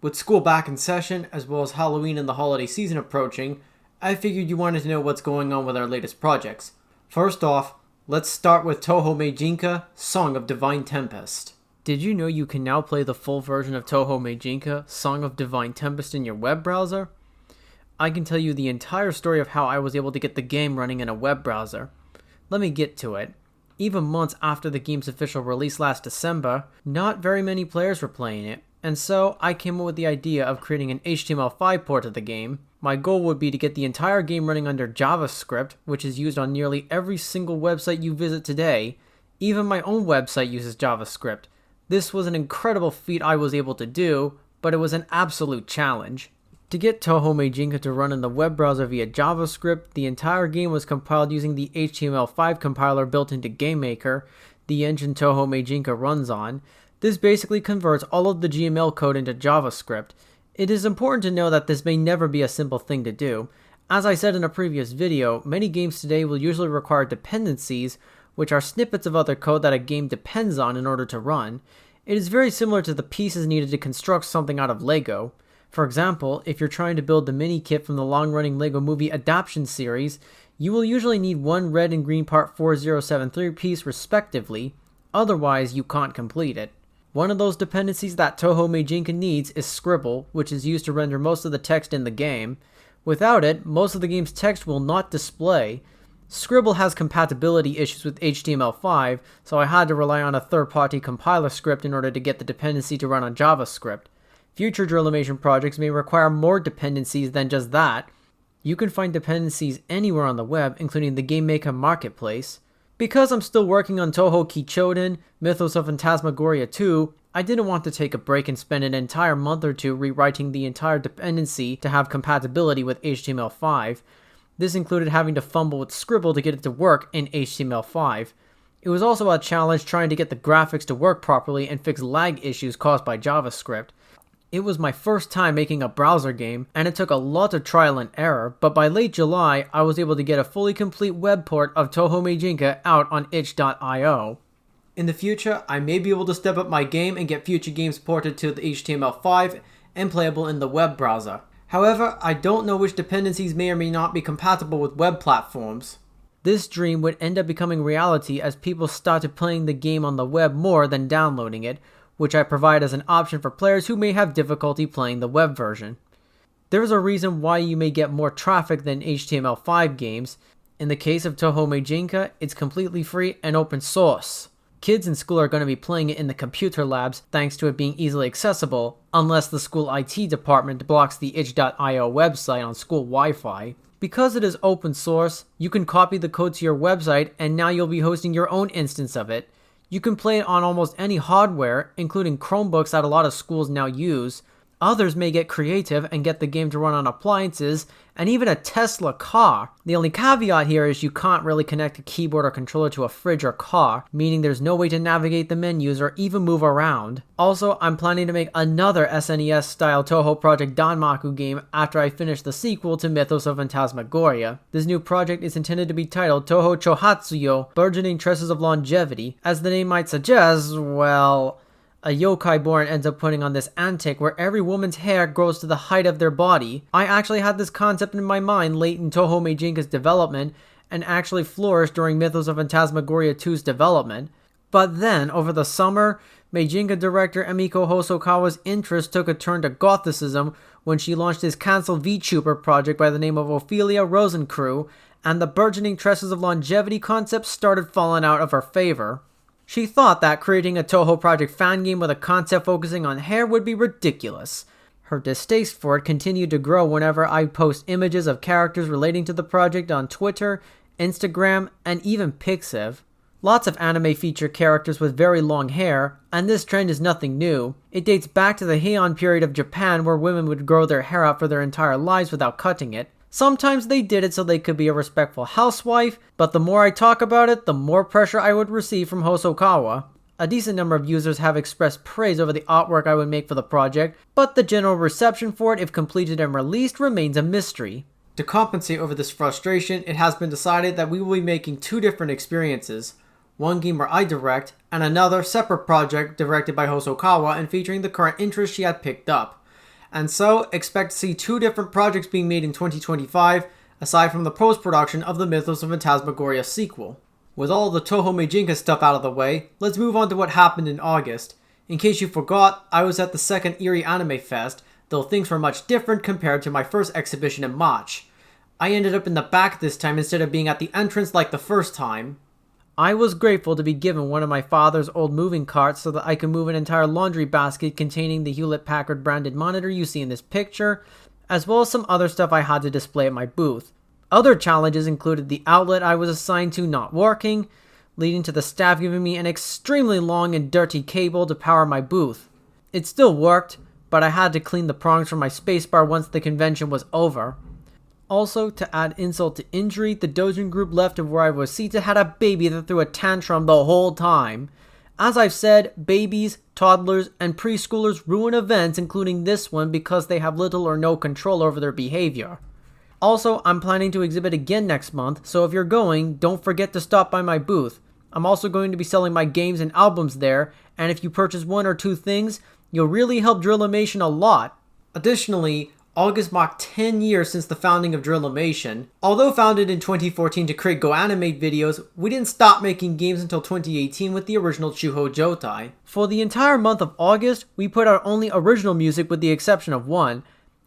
With school back in session, as well as Halloween and the holiday season approaching, I figured you wanted to know what's going on with our latest projects. First off, let's start with Touhou Meijinka, Song of Divine Tempest. Did you know you can now play the full version of Touhou Meijinka, Song of Divine Tempest in your web browser? I can tell you the entire story of how I was able to get the game running in a web browser. Let me get to it. Even months after the game's official release last December, not very many players were playing it, and so I came up with the idea of creating an HTML5 port of the game. My goal would be to get the entire game running under JavaScript, which is used on nearly every single website you visit today. Even my own website uses JavaScript. This was an incredible feat I was able to do, but it was an absolute challenge. To get Touhou Meijinka to run in the web browser via JavaScript, the entire game was compiled using the HTML5 compiler built into GameMaker, the engine Touhou Meijinka runs on. This basically converts all of the GML code into JavaScript. It is important to know that this may never be a simple thing to do. As I said in a previous video, many games today will usually require dependencies, which are snippets of other code that a game depends on in order to run. It is very similar to the pieces needed to construct something out of Lego. For example, if you're trying to build the mini kit from the long-running Lego Movie adaptation series, you will usually need one red and green part 4073 piece respectively, otherwise you can't complete it. One of those dependencies that Touhou Meijinka needs is Scribble, which is used to render most of the text in the game. Without it, most of the game's text will not display. Scribble has compatibility issues with HTML5, so I had to rely on a third-party compiler script in order to get the dependency to run on JavaScript. Future Drillimation projects may require more dependencies than just that. You can find dependencies anywhere on the web, including the GameMaker Marketplace. Because I'm still working on Touhou Kichouden, Mythos of Phantasmagoria 2, I didn't want to take a break and spend an entire month or two rewriting the entire dependency to have compatibility with HTML5. This included having to fumble with Scribble to get it to work in HTML5. It was also a challenge trying to get the graphics to work properly and fix lag issues caused by JavaScript. It was my first time making a browser game, and it took a lot of trial and error, but by late July, I was able to get a fully complete web port of Touhou Meijinka out on itch.io. In the future, I may be able to step up my game and get future games ported to the HTML5 and playable in the web browser. However, I don't know which dependencies may or may not be compatible with web platforms. This dream would end up becoming reality as people started playing the game on the web more than downloading it, which I provide as an option for players who may have difficulty playing the web version. There is a reason why you may get more traffic than HTML5 games. In the case of Touhou Meijinka, it's completely free and open source. Kids in school are going to be playing it in the computer labs thanks to it being easily accessible, unless the school IT department blocks the itch.io website on school Wi-Fi. Because it is open source, you can copy the code to your website and now you'll be hosting your own instance of it. You can play it on almost any hardware, including Chromebooks that a lot of schools now use. Others may get creative and get the game to run on appliances, and even a Tesla car. The only caveat here is you can't really connect a keyboard or controller to a fridge or car, meaning there's no way to navigate the menus or even move around. Also, I'm planning to make another SNES-style Touhou Project Danmaku game after I finish the sequel to Mythos of Phantasmagoria. This new project is intended to be titled Touhou Chohatsuyo, Burgeoning Tresses of Longevity. As the name might suggest, well, a yokai born ends up putting on this antic where every woman's hair grows to the height of their body. I actually had this concept in my mind late in Touhou Meijinka's development and actually flourished during Mythos of Phantasmagoria 2's development. But then, over the summer, Meijinka director Emiko Hosokawa's interest took a turn to gothicism when she launched his cancelled VTuber project by the name of Ophelia Rosencrew, and the Burgeoning Tresses of Longevity concept started falling out of her favor. She thought that creating a Touhou Project fan game with a concept focusing on hair would be ridiculous. Her distaste for it continued to grow whenever I post images of characters relating to the project on Twitter, Instagram, and even Pixiv. Lots of anime feature characters with very long hair, and this trend is nothing new. It dates back to the Heian period of Japan where women would grow their hair out for their entire lives without cutting it. Sometimes they did it so they could be a respectful housewife, but the more I talk about it, the more pressure I would receive from Hosokawa. A decent number of users have expressed praise over the artwork I would make for the project, but the general reception for it, if completed and released, remains a mystery. To compensate over this frustration, it has been decided that we will be making two different experiences. One game where I direct, and another separate project directed by Hosokawa and featuring the current interest she had picked up. and so expect to see 2 different projects being made in 2025, aside from the post-production of the Mythos of Phantasmagoria sequel. With all the Touhou Meijinka stuff out of the way, let's move on to what happened in August. In case you forgot, I was at the second Erie Anime Fest, though things were much different compared to my first exhibition in March. I ended up in the back this time instead of being at the entrance like the first time. I was grateful to be given one of my father's old moving carts so that I could move an entire laundry basket containing the Hewlett-Packard branded monitor you see in this picture, as well as some other stuff I had to display at my booth. Other challenges included the outlet I was assigned to not working, leading to the staff giving me an extremely long and dirty cable to power my booth. It still worked, but I had to clean the prongs from my spacebar once the convention was over. Also, to add insult to injury, the dojin group left of where I was seated had a baby that threw a tantrum the whole time. As I've said, babies, toddlers, and preschoolers ruin events, including this one, because they have little or no control over their behavior. Also, I'm planning to exhibit again next month, so if you're going, don't forget to stop by my booth. I'm also going to be selling my games and albums there, and if you purchase 1 or 2 things, you'll really help Drillimation a lot. Additionally, August marked 10 years since the founding of Drillimation. Although founded in 2014 to create Go Animate videos, we didn't stop making games until 2018 with the original Chuhou Jotai. For the entire month of August, we put out only original music with the exception of 1.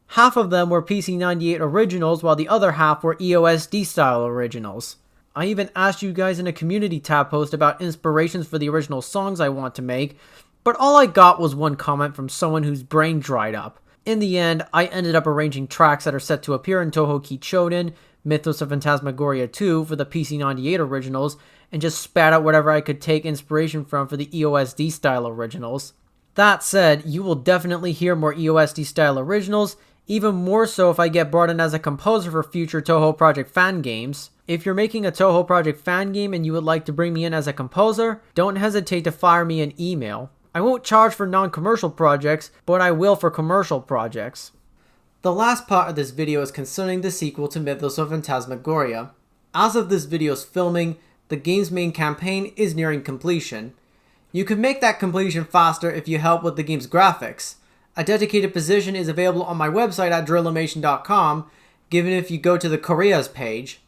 Half of them were PC98 originals, while the other half were EOSD style originals. I even asked you guys in a community tab post about inspirations for the original songs I want to make, but all I got was 1 comment from someone whose brain dried up. In the end, I ended up arranging tracks that are set to appear in Touhou Kichouden, Mythos of Phantasmagoria 2 for the PC98 originals, and just spat out whatever I could take inspiration from for the EOSD style originals. That said, you will definitely hear more EOSD style originals, even more so if I get brought in as a composer for future Touhou Project fan games. If you're making a Touhou Project fan game and you would like to bring me in as a composer, don't hesitate to fire me an email. I won't charge for non-commercial projects, but I will for commercial projects. The last part of this video is concerning the sequel to Mythos of Phantasmagoria. As of this video's filming, the game's main campaign is nearing completion. You can make that completion faster if you help with the game's graphics. A dedicated position is available on my website at drillimation.com, given if you go to the Koreas page.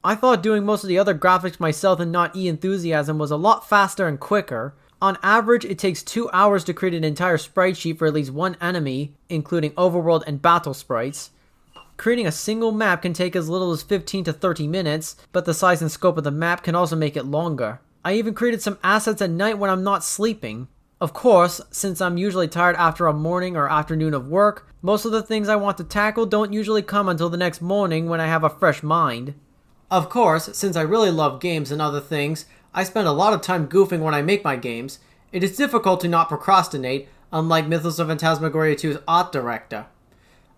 I thought doing most of the other graphics myself and not eEnthusiasm was a lot faster and quicker. On average, it takes 2 hours to create an entire sprite sheet for at least 1 enemy, including overworld and battle sprites. Creating a single map can take as little as 15 to 30 minutes, but the size and scope of the map can also make it longer. I even created some assets at night when I'm not sleeping. Of course, since I'm usually tired after a morning or afternoon of work, most of the things I want to tackle don't usually come until the next morning when I have a fresh mind. Of course, since I really love games and other things, I spend a lot of time goofing when I make my games. It is difficult to not procrastinate, unlike Mythos of Phantasmagoria 2's art director.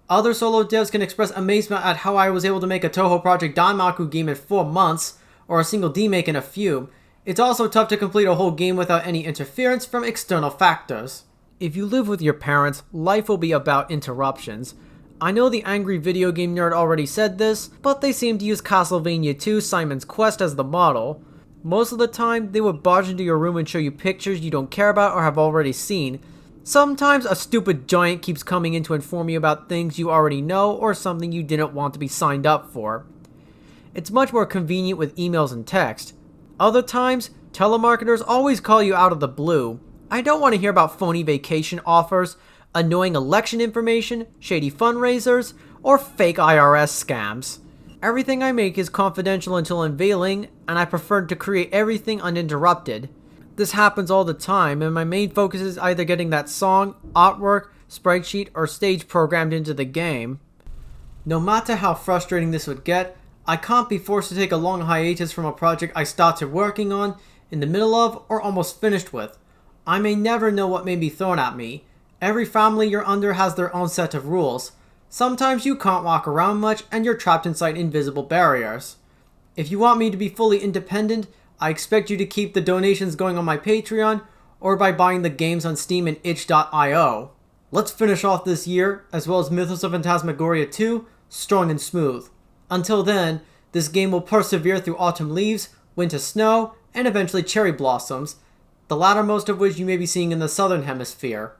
Other solo devs can express amazement at how I was able to make a Touhou Project Danmaku game in 4 months, or a single D-make in a few. It's also tough to complete a whole game without any interference from external factors. If you live with your parents, life will be about interruptions. I know the angry video game nerd already said this, but they seem to use Castlevania 2 Simon's Quest as the model. Most of the time, they would barge into your room and show you pictures you don't care about or have already seen. Sometimes a stupid giant keeps coming in to inform you about things you already know or something you didn't want to be signed up for. It's much more convenient with emails and text. Other times, telemarketers always call you out of the blue. I don't want to hear about phony vacation offers, annoying election information, shady fundraisers, or fake IRS scams. Everything I make is confidential until unveiling, and I prefer to create everything uninterrupted. This happens all the time, and my main focus is either getting that song, artwork, sprite sheet, or stage programmed into the game. No matter how frustrating this would get, I can't be forced to take a long hiatus from a project I started working on, in the middle of, or almost finished with. I may never know what may be thrown at me. Every family you're under has their own set of rules. Sometimes you can't walk around much and you're trapped inside invisible barriers. If you want me to be fully independent, I expect you to keep the donations going on my Patreon, or by buying the games on Steam and itch.io. Let's finish off this year, as well as Mythos of Phantasmagoria 2, strong and smooth. Until then, this game will persevere through autumn leaves, winter snow, and eventually cherry blossoms, the lattermost of which you may be seeing in the southern hemisphere.